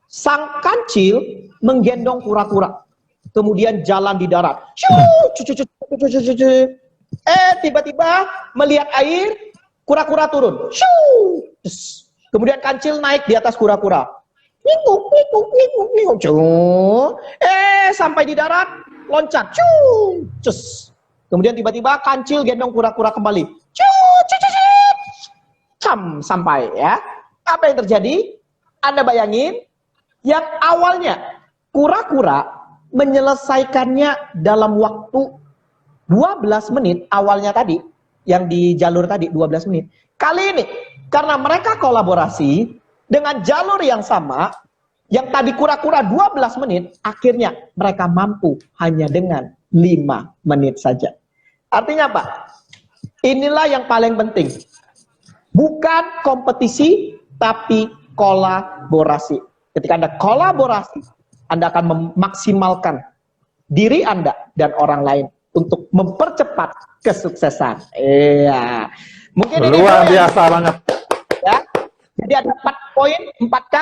Sang Kancil menggendong kura-kura, kemudian jalan di darat. Tiba-tiba melihat air, kura-kura turun. Kemudian Kancil naik di atas kura-kura. Sampai di darat, loncat. Kemudian tiba-tiba Kancil gendong kura-kura kembali. Sampai ya. Apa yang terjadi? Anda bayangin, yang awalnya kura-kura menyelesaikannya dalam waktu 12 menit awalnya tadi, yang di jalur tadi 12 menit. Kali ini, karena mereka kolaborasi dengan jalur yang sama, yang tadi kura-kura 12 menit, akhirnya mereka mampu hanya dengan 5 menit saja. Artinya apa? Inilah yang paling penting. Bukan kompetisi, tapi kolaborasi. Ketika Anda kolaborasi, Anda akan memaksimalkan diri Anda dan orang lain untuk mempercepat kesuksesan. Iya. Mungkin Luar ini biasa banget. Ya. Jadi ada 4 poin, 4K.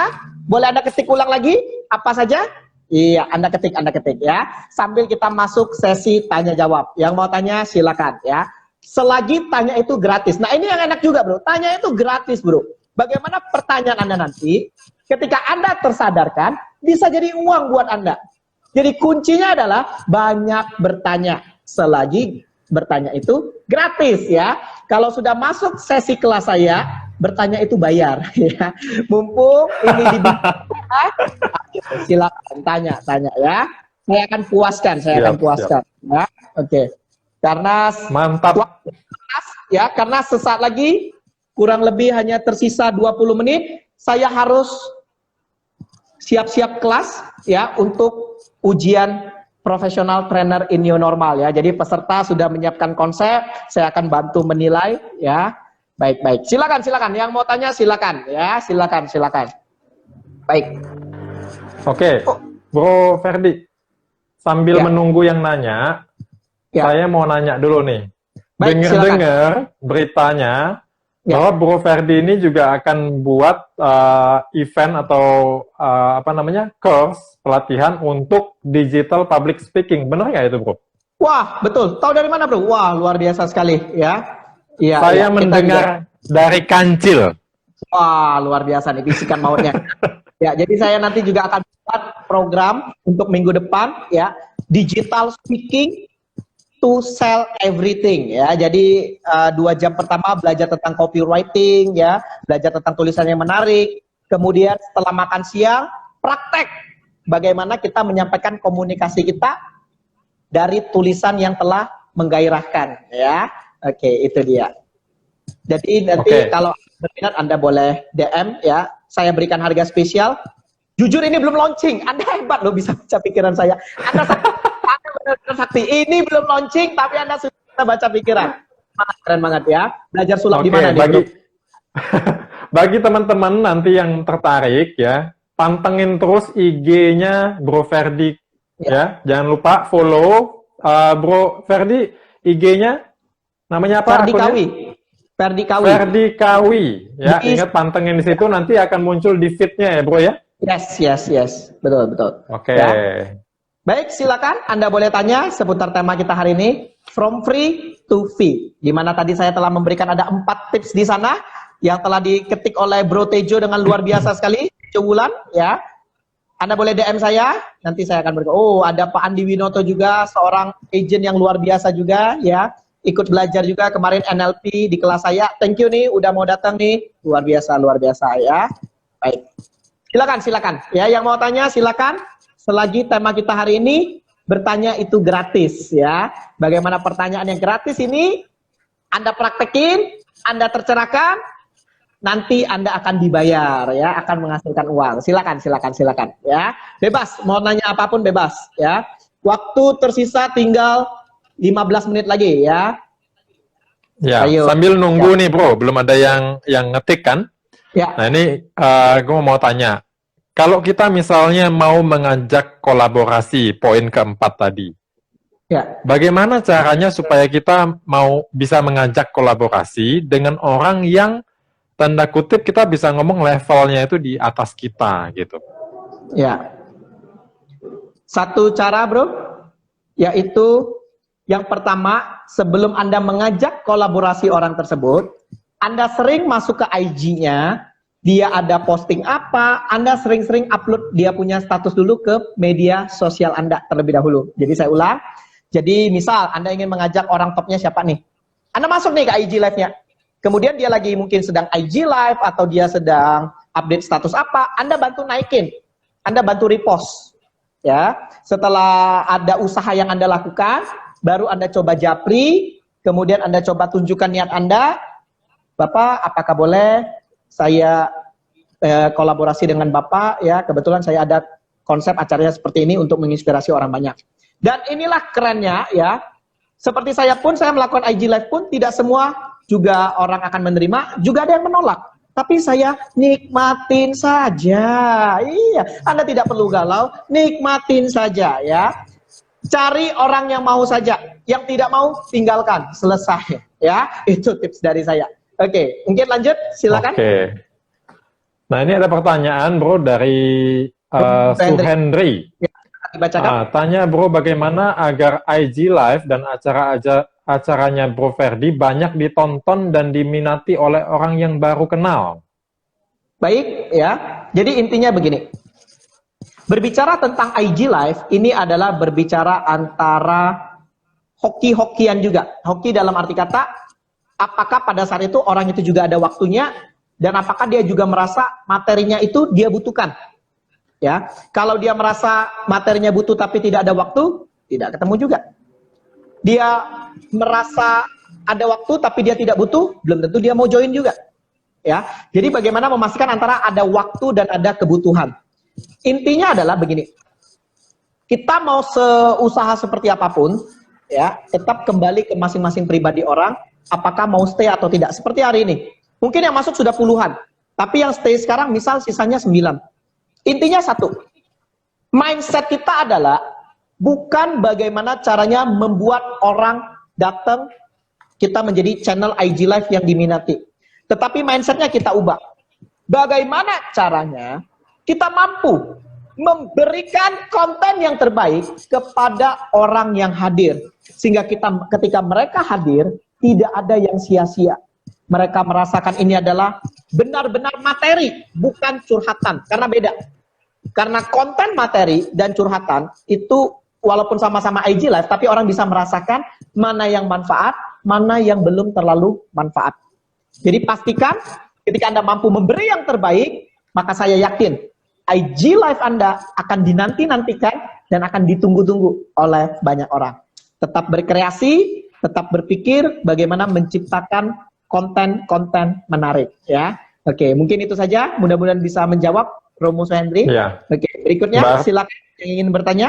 Boleh Anda ketik ulang lagi? Apa saja? Iya, Anda ketik ya. Sambil kita masuk sesi tanya jawab. Yang mau tanya silakan ya. Selagi tanya itu gratis. Nah, ini yang enak juga, Bro. Tanya itu gratis, Bro. Bagaimana pertanyaan Anda nanti ketika Anda tersadarkan bisa jadi uang buat Anda. Jadi kuncinya adalah banyak bertanya. Selagi bertanya itu gratis ya. Kalau sudah masuk sesi kelas saya, bertanya itu bayar ya. Mumpung ini silakan tanya ya. Saya akan puaskan, Siap. ya. Oke. Karena Mantap. ya, karena sesaat lagi kurang lebih hanya tersisa 20 menit, saya harus siap-siap kelas ya untuk ujian professional trainer in new normal ya. Jadi peserta sudah menyiapkan konsep, saya akan bantu menilai ya. Baik. Silakan. Yang mau tanya silakan ya, silakan. Baik. Oke, Bro Ferdi. Sambil Ya. menunggu yang nanya, Ya. saya mau nanya dulu nih. Baik, Dengar-dengar beritanya Ya. bahwa Bro Ferdi ini juga akan buat event atau course pelatihan untuk digital public speaking. Benar nggak itu, Bro? Wah, betul. Tahu dari mana, Bro? Wah, luar biasa sekali ya. Iya. Saya kita mendengar dari Kancil. Wah, luar biasa nih bisikan mautnya. Ya, jadi saya nanti juga akan buat program untuk minggu depan ya, digital speaking to sell everything ya. Jadi 2 jam pertama belajar tentang copywriting ya, belajar tentang tulisan yang menarik. kemudian setelah makan siang, praktek bagaimana kita menyampaikan komunikasi kita dari tulisan yang telah menggairahkan, ya. Oke, itu dia. Jadi nanti kalau berminat Anda boleh DM ya. Saya berikan harga spesial. Jujur ini belum launching. Anda hebat loh bisa baca pikiran saya. Anda benar-benar sakti. Ini belum launching tapi Anda sudah bisa baca pikiran. Keren banget ya. Belajar sulap di mana nih, Bro? Bagi teman-teman nanti yang tertarik ya, pantengin terus IG-nya Bro Ferdi ya. Jangan lupa follow Bro Ferdi IG-nya namanya apa? Ferdi Kawi. Ferdi Kawi. Ferdi Kawi ya. Ingat pantengin di situ nanti akan muncul di feed-nya ya, Bro ya. Yes. Betul. Oke. Ya. Baik, silakan Anda boleh tanya seputar tema kita hari ini, from free to fee. Di mana tadi saya telah memberikan ada 4 tips di sana yang telah diketik oleh Bro Tejo dengan luar biasa sekali, Tejo Wulan, ya. Anda boleh DM saya, nanti saya akan berikan. Oh, ada Pak Andi Winoto juga, seorang agent yang luar biasa juga, ya. Ikut belajar juga kemarin NLP di kelas saya. Thank you nih, udah mau datang nih. Luar biasa ya. Baik. Silakan. Ya, yang mau tanya silakan. Selagi tema kita hari ini bertanya itu gratis ya. Bagaimana pertanyaan yang gratis ini Anda praktekin, Anda tercerahkan, nanti Anda akan dibayar ya, akan menghasilkan uang. Silakan ya. Bebas, mau nanya apapun bebas ya. Waktu tersisa tinggal 15 menit lagi ya. Ya, ayo. Sambil nunggu nih Bro, belum ada yang ngetik kan? Ya. Nah ini gue mau tanya, kalau kita misalnya mau mengajak kolaborasi, poin keempat tadi, ya, bagaimana caranya supaya kita bisa mengajak kolaborasi dengan orang yang tanda kutip kita bisa ngomong levelnya itu di atas kita gitu? Ya, satu cara Bro, yaitu yang pertama, sebelum Anda mengajak kolaborasi orang tersebut, Anda sering masuk ke IG-nya, dia ada posting apa, Anda sering-sering upload dia punya status dulu ke media sosial Anda terlebih dahulu. Jadi saya ulang, jadi misal Anda ingin mengajak orang topnya siapa nih, Anda masuk nih ke IG live-nya, kemudian dia lagi mungkin sedang IG live atau dia sedang update status apa, Anda bantu naikin, Anda bantu repost. Ya, setelah ada usaha yang Anda lakukan, baru Anda coba japri, kemudian Anda coba tunjukkan niat Anda, Bapak, apakah boleh saya kolaborasi dengan Bapak, ya, kebetulan saya ada konsep acaranya seperti ini untuk menginspirasi orang banyak. Dan inilah kerennya, ya, seperti saya pun, saya melakukan IG Live pun, tidak semua juga orang akan menerima, juga ada yang menolak. Tapi saya nikmatin saja, iya, Anda tidak perlu galau, nikmatin saja, ya. Cari orang yang mau saja, yang tidak mau tinggalkan, selesai ya. Itu tips dari saya. Oke, mungkin lanjut, silakan. Oke. Nah, ini ada pertanyaan Bro dari Suhendri. Ya, tanya Bro, bagaimana agar IG Live dan acaranya Bro Ferdi banyak ditonton dan diminati oleh orang yang baru kenal? Baik ya. Jadi intinya begini. Berbicara tentang IG Live, ini adalah berbicara antara hoki-hokian juga. Hoki dalam arti kata, apakah pada saat itu orang itu juga ada waktunya, dan apakah dia juga merasa materinya itu dia butuhkan. Ya, kalau dia merasa materinya butuh tapi tidak ada waktu, tidak ketemu juga. Dia merasa ada waktu tapi dia tidak butuh, belum tentu dia mau join juga. Ya, jadi bagaimana memastikan antara ada waktu dan ada kebutuhan. Intinya adalah begini, kita mau seusaha seperti apapun, ya, tetap kembali ke masing-masing pribadi orang, apakah mau stay atau tidak. Seperti hari ini, mungkin yang masuk sudah puluhan, tapi yang stay sekarang misal sisanya 9. Intinya satu, mindset kita adalah bukan bagaimana caranya membuat orang datang kita menjadi channel IG Live yang diminati, tetapi mindsetnya kita ubah. Bagaimana caranya kita mampu memberikan konten yang terbaik kepada orang yang hadir. Sehingga ketika mereka hadir, tidak ada yang sia-sia. Mereka merasakan ini adalah benar-benar materi, bukan curhatan. Karena beda. Karena konten materi dan curhatan itu walaupun sama-sama IG Live, tapi orang bisa merasakan mana yang manfaat, mana yang belum terlalu manfaat. Jadi pastikan ketika Anda mampu memberi yang terbaik, maka saya yakin IG Live Anda akan dinanti-nantikan dan akan ditunggu-tunggu oleh banyak orang. Tetap berkreasi, tetap berpikir bagaimana menciptakan konten-konten menarik ya. Oke, mungkin itu saja. Mudah-mudahan bisa menjawab Romo Suhendri. Ya. Oke, berikutnya silakan yang ingin bertanya.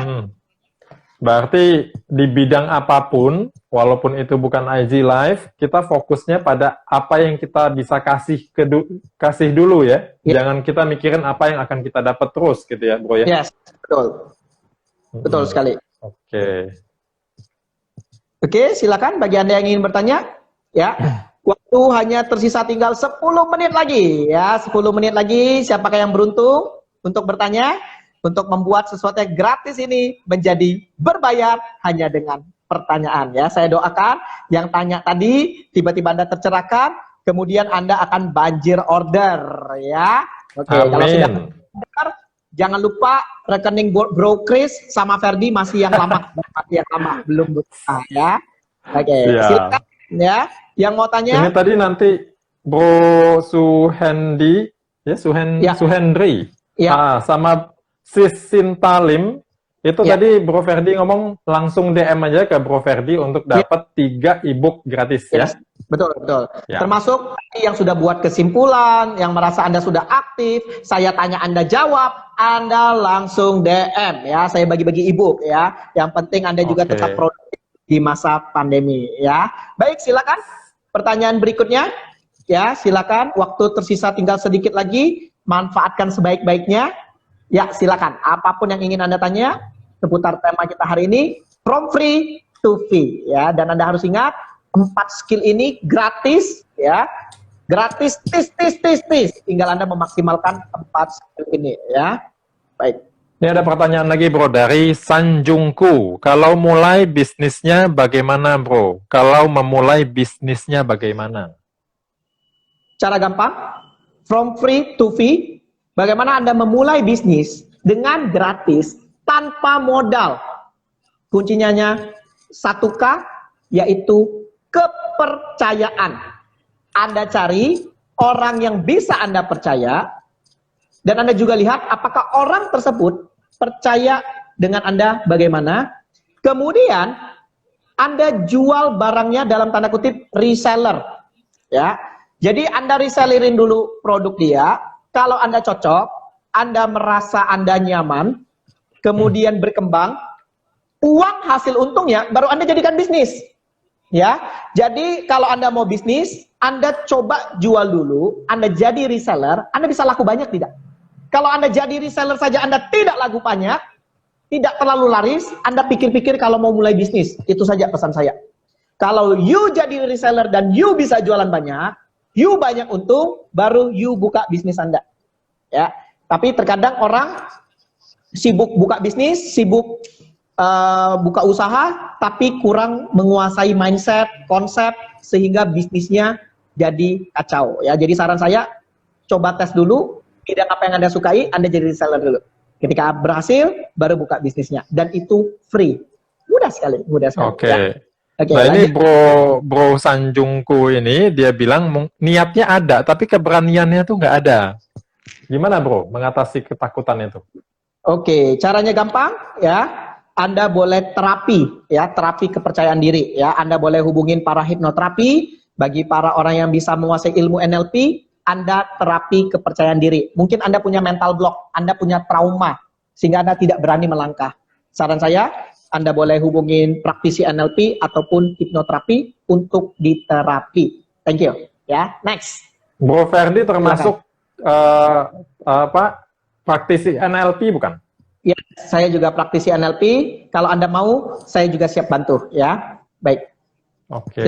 Berarti di bidang apapun, walaupun itu bukan IG Live, kita fokusnya pada apa yang kita bisa kasih dulu ya. Jangan kita mikirin apa yang akan kita dapat terus gitu ya, Bro ya. Yes, betul. Betul sekali. Oke. Oke, silakan bagi Anda yang ingin bertanya. Ya, waktu hanya tersisa tinggal 10 menit lagi. Ya, 10 menit lagi. Siapakah yang beruntung untuk bertanya? Untuk membuat sesuatu yang gratis ini menjadi berbayar hanya dengan pertanyaan. Ya, saya doakan yang tanya tadi tiba-tiba Anda tercerahkan, kemudian Anda akan banjir order. Ya, oke. Kalau sudah order, jangan lupa rekening Bro Chris sama Ferdi masih yang lama, belum buka ya. Oke, silakan ya. Yang mau tanya? Ini tadi nanti Bro Suhendi, ya Suhendri, sama Sis Sintalim, itu tadi Bro Ferdi ngomong langsung DM aja ke Bro Ferdi untuk dapat 3 ebook gratis ya. Betul, betul. Termasuk yang sudah buat kesimpulan, yang merasa Anda sudah aktif, saya tanya Anda jawab, Anda langsung DM ya. Saya bagi-bagi ebook ya. Yang penting Anda juga tetap produktif di masa pandemi ya. Baik, silakan. Pertanyaan berikutnya ya, silakan. Waktu tersisa tinggal sedikit lagi, manfaatkan sebaik-baiknya. Ya, silakan. Apapun yang ingin Anda tanya seputar tema kita hari ini, from free to fee ya. Dan Anda harus ingat 4 skill ini gratis ya. Gratis tis. Tinggal Anda memaksimalkan 4 skill ini ya. Baik. Ini ada pertanyaan lagi Bro dari Sanjungku. Kalau mulai bisnisnya bagaimana Bro? Kalau memulai bisnisnya bagaimana? Cara gampang, from free to fee. Bagaimana Anda memulai bisnis dengan gratis tanpa modal? Kuncinya 1K, yaitu kepercayaan. Anda cari orang yang bisa Anda percaya, dan Anda juga lihat apakah orang tersebut percaya dengan Anda bagaimana. Kemudian Anda jual barangnya dalam tanda kutip reseller. Ya, jadi Anda resellerin dulu produk dia. Kalau Anda cocok, Anda merasa Anda nyaman, kemudian berkembang, uang hasil untungnya baru Anda jadikan bisnis. Ya, jadi kalau Anda mau bisnis, Anda coba jual dulu, Anda jadi reseller, Anda bisa laku banyak tidak? Kalau Anda jadi reseller saja Anda tidak laku banyak, tidak terlalu laris, Anda pikir-pikir kalau mau mulai bisnis. Itu saja pesan saya. Kalau you jadi reseller dan you bisa jualan banyak, you banyak untung, baru you buka bisnis Anda. Ya, tapi terkadang orang sibuk buka bisnis, sibuk buka usaha, tapi kurang menguasai mindset, konsep, sehingga bisnisnya jadi kacau. Ya, jadi saran saya, coba tes dulu, bidang apa yang Anda sukai, Anda jadi reseller dulu. Ketika berhasil, baru buka bisnisnya. Dan itu free. Mudah sekali, mudah sekali. Oke. Ya. Oke, nah ini bro Sanjungku ini dia bilang niatnya ada tapi keberaniannya tuh nggak ada. Gimana Bro mengatasi ketakutan itu? Oke, caranya gampang ya. Anda boleh terapi ya, terapi kepercayaan diri ya. Anda boleh hubungin para hipnoterapi. Bagi para orang yang bisa menguasai ilmu NLP, Anda terapi kepercayaan diri. Mungkin Anda punya mental block, Anda punya trauma sehingga Anda tidak berani melangkah. Saran saya, Anda boleh hubungin praktisi NLP ataupun hipnoterapi untuk diterapi. Thank you. Ya, next. Bro Ferdi termasuk praktisi NLP bukan? Ya, saya juga praktisi NLP. Kalau Anda mau, saya juga siap bantu. Ya, baik. Oke.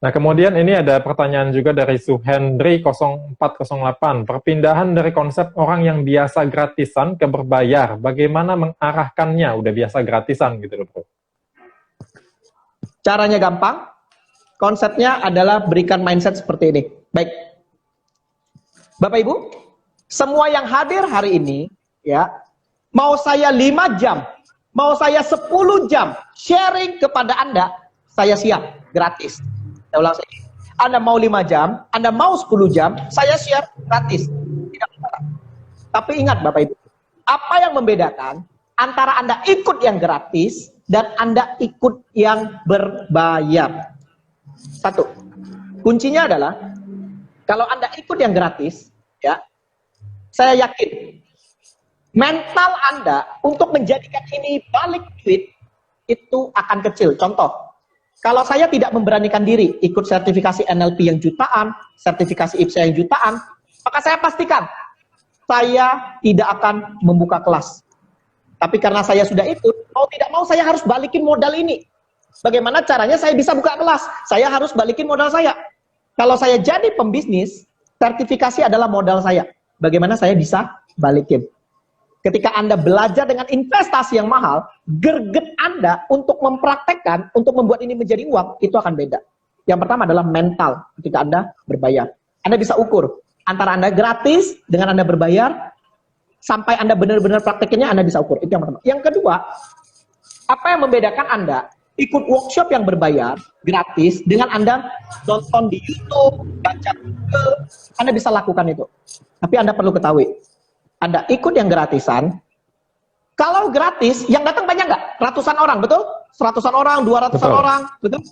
Nah, kemudian ini ada pertanyaan juga dari Suhendri 0408. Perpindahan dari konsep orang yang biasa gratisan ke berbayar, bagaimana mengarahkannya? Udah biasa gratisan gitu loh, Bro. Caranya gampang. Konsepnya adalah berikan mindset seperti ini. Baik. Bapak Ibu, semua yang hadir hari ini, ya, mau saya 5 jam, mau saya 10 jam sharing kepada Anda, saya siap, gratis. Saya ulang lagi. Anda mau 5 jam, Anda mau 10 jam, saya share gratis. Tidak masalah. Tapi ingat Bapak Ibu, apa yang membedakan antara Anda ikut yang gratis dan Anda ikut yang berbayar? Satu, kuncinya adalah kalau Anda ikut yang gratis, ya, saya yakin mental Anda untuk menjadikan ini balik duit itu akan kecil. Contoh, kalau saya tidak memberanikan diri ikut sertifikasi NLP yang jutaan, sertifikasi IPSA yang jutaan, maka saya pastikan saya tidak akan membuka kelas. Tapi karena saya sudah ikut, mau tidak mau saya harus balikin modal ini. Bagaimana caranya saya bisa buka kelas? Saya harus balikin modal saya. Kalau saya jadi pembisnis, sertifikasi adalah modal saya. Bagaimana saya bisa balikin? Ketika Anda belajar dengan investasi yang mahal, greget Anda untuk mempraktekkan, untuk membuat ini menjadi uang, itu akan beda. Yang pertama adalah mental ketika Anda berbayar. Anda bisa ukur antara Anda gratis dengan Anda berbayar, sampai Anda benar-benar praktekinnya Anda bisa ukur. Itu yang pertama. Yang kedua, apa yang membedakan Anda ikut workshop yang berbayar, gratis, dengan Anda nonton di YouTube, baca Google, Anda bisa lakukan itu. Tapi Anda perlu ketahui, Anda ikut yang gratisan, kalau gratis, yang datang banyak nggak? Ratusan orang, betul? Seratusan orang, 200-an orang, betul?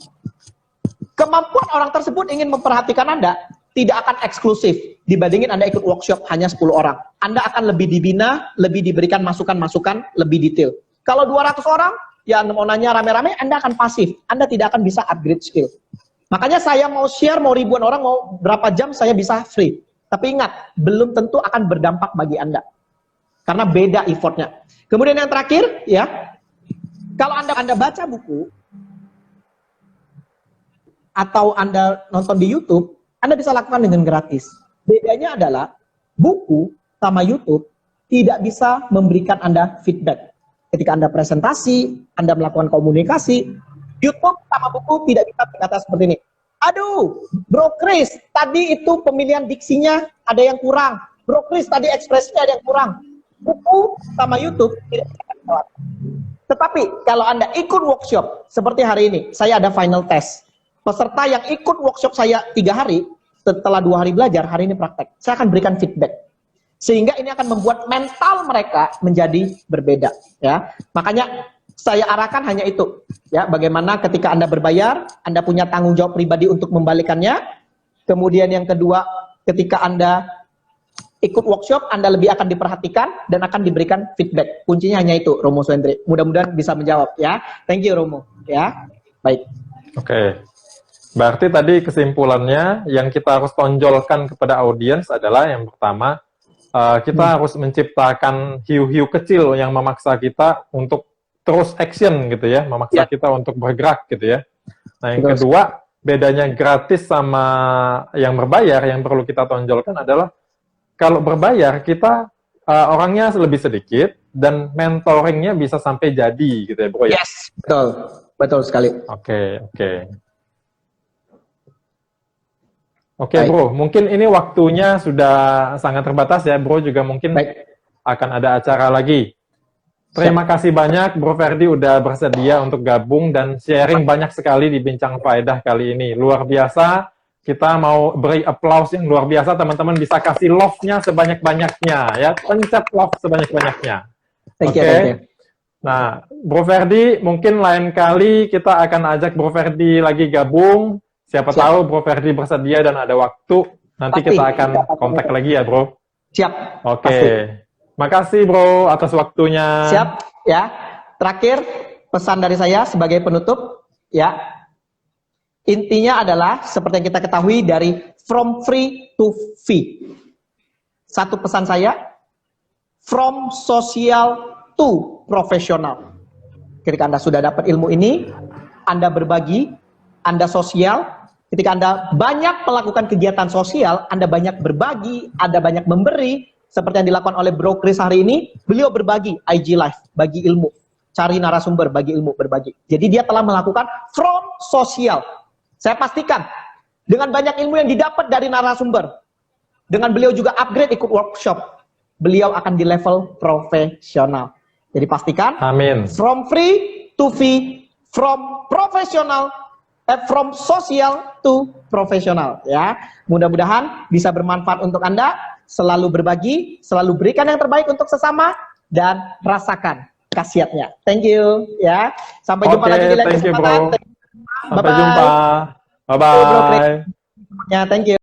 Kemampuan orang tersebut ingin memperhatikan Anda tidak akan eksklusif dibandingin Anda ikut workshop hanya 10 orang. Anda akan lebih dibina, lebih diberikan masukan-masukan, lebih detail. Kalau 200 orang, ya Anda mau nanya rame-rame, Anda akan pasif. Anda tidak akan bisa upgrade skill. Makanya saya mau share, mau ribuan orang, mau berapa jam saya bisa free. Tapi ingat, belum tentu akan berdampak bagi Anda. Karena beda effortnya. Kemudian yang terakhir, ya, kalau Anda baca buku, atau Anda nonton di YouTube, Anda bisa lakukan dengan gratis. Bedanya adalah, buku sama YouTube tidak bisa memberikan Anda feedback. Ketika Anda presentasi, Anda melakukan komunikasi, YouTube sama buku tidak bisa berkata seperti ini. Aduh, Bro Chris, tadi itu pemilihan diksinya ada yang kurang. Bro Chris, tadi ekspresinya ada yang kurang. Buku sama YouTube tidak bisa berkata. Tetapi kalau Anda ikut workshop, seperti hari ini, saya ada final test. Peserta yang ikut workshop saya 3 hari, setelah 2 hari belajar, hari ini praktek. Saya akan berikan feedback. Sehingga ini akan membuat mental mereka menjadi berbeda. Ya, makanya saya arahkan hanya itu. Ya, bagaimana ketika Anda berbayar, Anda punya tanggung jawab pribadi untuk membalikannya. Kemudian yang kedua, ketika Anda ikut workshop, Anda lebih akan diperhatikan dan akan diberikan feedback. Kuncinya hanya itu, Romo Swendri. Mudah-mudahan bisa menjawab. Ya, thank you Romo. Ya, baik. Oke. Berarti tadi kesimpulannya yang kita harus tonjolkan kepada audiens adalah yang pertama, kita harus menciptakan hiu-hiu kecil yang memaksa kita untuk terus action gitu ya, memaksa kita untuk bergerak gitu ya. Nah yang kedua, bedanya gratis sama yang berbayar yang perlu kita tonjolkan adalah kalau berbayar kita orangnya lebih sedikit dan mentoringnya bisa sampai jadi gitu ya bro ya. Yes, betul, betul sekali. Oke. Oke bro, mungkin ini waktunya sudah sangat terbatas ya bro, juga mungkin akan ada acara lagi. Terima kasih banyak Bro Ferdi udah bersedia untuk gabung dan sharing banyak sekali di Bincang Faedah kali ini. Luar biasa, kita mau beri applause yang luar biasa, teman-teman bisa kasih love-nya sebanyak-banyaknya ya, pencet love sebanyak-banyaknya. Oke. Nah, Bro Ferdi, mungkin lain kali kita akan ajak Bro Ferdi lagi gabung. Siapa tahu Bro Ferdi bersedia dan ada waktu, nanti kita akan kontak lagi ya Bro. Siap. Oke. Makasih Bro atas waktunya. Siap ya. Terakhir pesan dari saya sebagai penutup ya. Intinya adalah seperti yang kita ketahui dari from free to fee. Satu pesan saya, from social to profesional. Ketika Anda sudah dapat ilmu ini, Anda berbagi, Anda sosial. Ketika Anda banyak melakukan kegiatan sosial, Anda banyak berbagi, Anda banyak memberi, seperti yang dilakukan oleh Bro Chris hari ini, beliau berbagi IG Live, bagi ilmu, cari narasumber, bagi ilmu, berbagi. Jadi dia telah melakukan from sosial. Saya pastikan, dengan banyak ilmu yang didapat dari narasumber, dengan beliau juga upgrade ikut workshop, beliau akan di level profesional. Jadi pastikan, amin. From free to fee, from profesional from social to profesional ya. Mudah-mudahan bisa bermanfaat untuk Anda, selalu berbagi, selalu berikan yang terbaik untuk sesama dan rasakan khasiatnya. Thank you ya. Sampai jumpa lagi di lain thank you, kesempatan. bro. Sampai Bye-bye. jumpa. Bro, Bye-bye. ya, thank you.